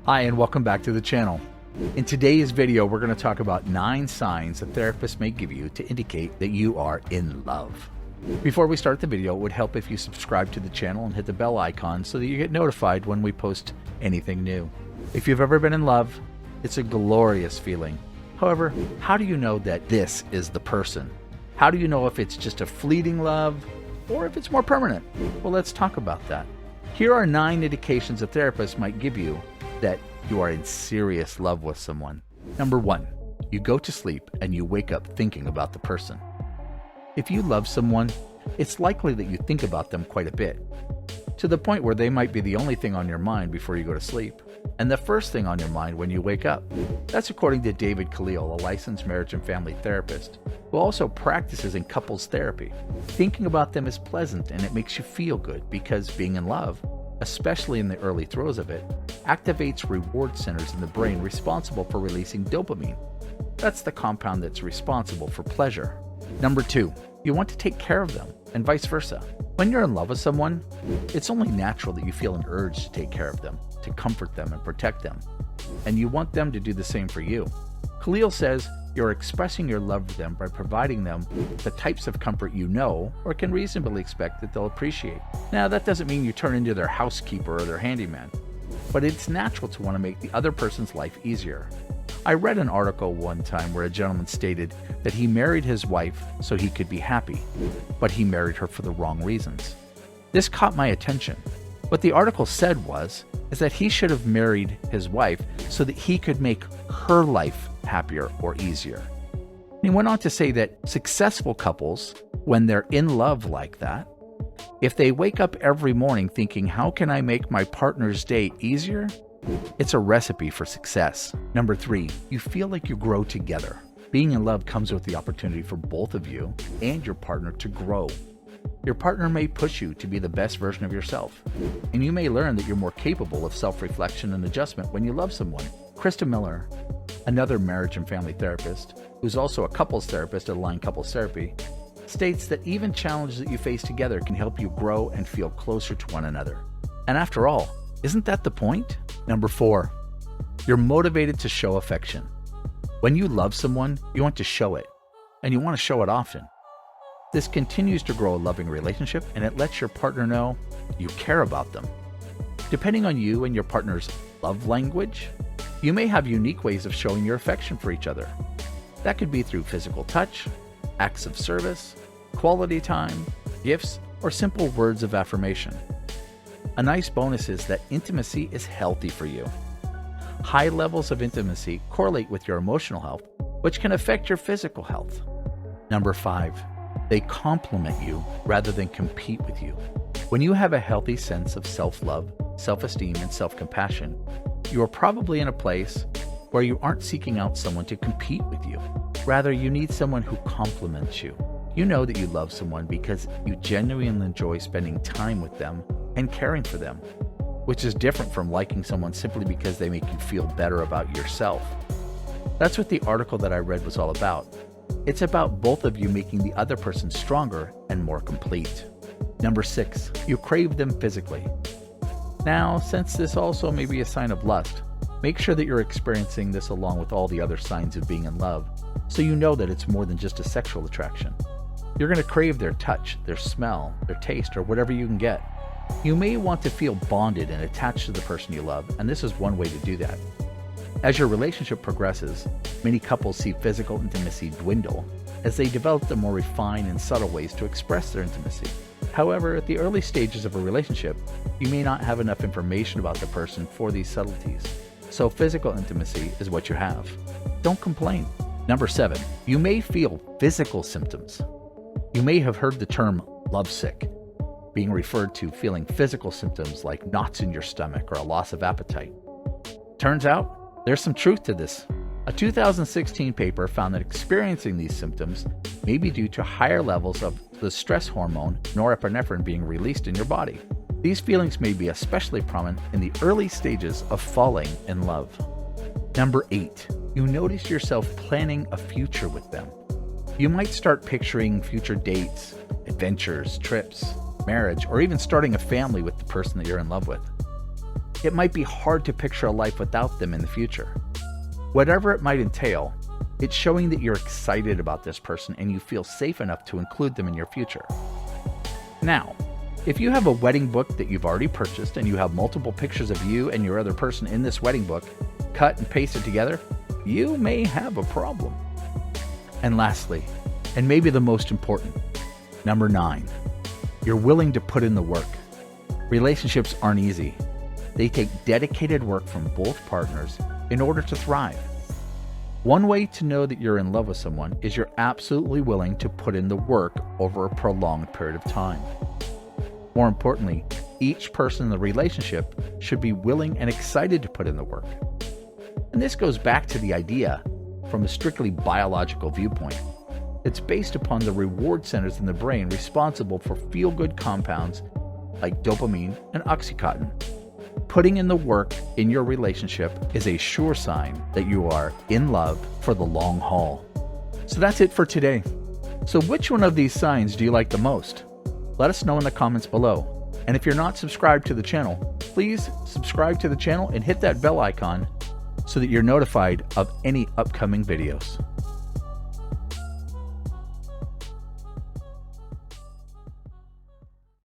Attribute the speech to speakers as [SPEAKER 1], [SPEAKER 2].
[SPEAKER 1] Hi, and welcome back to the channel. In today's video, we're going to talk about 9 signs a therapist may give you to indicate that you are in love. Before we start the video, it would help if you subscribe to the channel and hit the bell icon so that you get notified when we post anything new. If you've ever been in love, it's a glorious feeling. However, how do you know that this is the person? How do you know if it's just a fleeting love or if it's more permanent? Well, let's talk about that. Here are 9 indications a therapist might give you that you are in serious love with someone. Number 1, you go to sleep and you wake up thinking about the person. If you love someone, it's likely that you think about them quite a bit, to the point where they might be the only thing on your mind before you go to sleep, and the first thing on your mind when you wake up. That's according to David Khalil, a licensed marriage and family therapist, who also practices in couples therapy. Thinking about them is pleasant and it makes you feel good because being in love, especially in the early throes of it, activates reward centers in the brain responsible for releasing dopamine. That's the compound that's responsible for pleasure. Number 2, you want to take care of them, and vice versa. When you're in love with someone, it's only natural that you feel an urge to take care of them, to comfort them and protect them, and you want them to do the same for you. Khalil says you're expressing your love for them by providing them the types of comfort you know or can reasonably expect that they'll appreciate. Now, that doesn't mean you turn into their housekeeper or their handyman, but it's natural to want to make the other person's life easier. I read an article one time where a gentleman stated that he married his wife so he could be happy, but he married her for the wrong reasons. This caught my attention. What the article said is that he should have married his wife so that he could make her life happier or easier. He went on to say that successful couples, when they're in love like that, if they wake up every morning thinking, how can I make my partner's day easier? It's a recipe for success. Number 3, you feel like you grow together. Being in love comes with the opportunity for both of you and your partner to grow. Your partner may push you to be the best version of yourself, and you may learn that you're more capable of self-reflection and adjustment when you love someone. Krista Miller, another marriage and family therapist, who's also a couples therapist at Align Couples Therapy, states that even challenges that you face together can help you grow and feel closer to one another. And after all, isn't that the point? Number 4, you're motivated to show affection. When you love someone, you want to show it, and you want to show it often. This continues to grow a loving relationship, and it lets your partner know you care about them. Depending on you and your partner's love language, you may have unique ways of showing your affection for each other. That could be through physical touch, acts of service, quality time, gifts, or simple words of affirmation. A nice bonus is that intimacy is healthy for you. High levels of intimacy correlate with your emotional health, which can affect your physical health. Number 5, they compliment you rather than compete with you. When you have a healthy sense of self-love, self-esteem, and self-compassion, you are probably in a place where you aren't seeking out someone to compete with you. Rather, you need someone who compliments you. You know that you love someone because you genuinely enjoy spending time with them and caring for them, which is different from liking someone simply because they make you feel better about yourself. That's what the article that I read was all about. It's about both of you making the other person stronger and more complete. Number 6, you crave them physically. Now, since this also may be a sign of lust, make sure that you're experiencing this along with all the other signs of being in love, so you know that it's more than just a sexual attraction. You're going to crave their touch, their smell, their taste, or whatever you can get. You may want to feel bonded and attached to the person you love, and this is one way to do that. As your relationship progresses, many couples see physical intimacy dwindle as they develop the more refined and subtle ways to express their intimacy. However, at the early stages of a relationship, you may not have enough information about the person for these subtleties, so physical intimacy is what you have. Don't complain. Number 7, you may feel physical symptoms. You may have heard the term lovesick being referred to feeling physical symptoms like knots in your stomach or a loss of appetite. Turns out, there's some truth to this. A 2016 paper found that experiencing these symptoms may be due to higher levels of the stress hormone norepinephrine being released in your body. These feelings may be especially prominent in the early stages of falling in love. Number 8, you notice yourself planning a future with them. You might start picturing future dates, adventures, trips, marriage, or even starting a family with the person that you're in love with. it might be hard to picture a life without them in the future. Whatever it might entail, it's showing that you're excited about this person and you feel safe enough to include them in your future. Now, if you have a wedding book that you've already purchased and you have multiple pictures of you and your other person in this wedding book, cut and pasted together, you may have a problem. And lastly, and maybe the most important, number 9, you're willing to put in the work. Relationships aren't easy. They take dedicated work from both partners in order to thrive. One way to know that you're in love with someone is you're absolutely willing to put in the work over a prolonged period of time. More importantly, each person in the relationship should be willing and excited to put in the work. And this goes back to the idea from a strictly biological viewpoint. It's based upon the reward centers in the brain responsible for feel-good compounds like dopamine and oxytocin. Putting in the work in your relationship is a sure sign that you are in love for the long haul. So that's it for today. So which one of these signs do you like the most? Let us know in the comments below. And if you're not subscribed to the channel, please subscribe to the channel and hit that bell icon so that you're notified of any upcoming videos.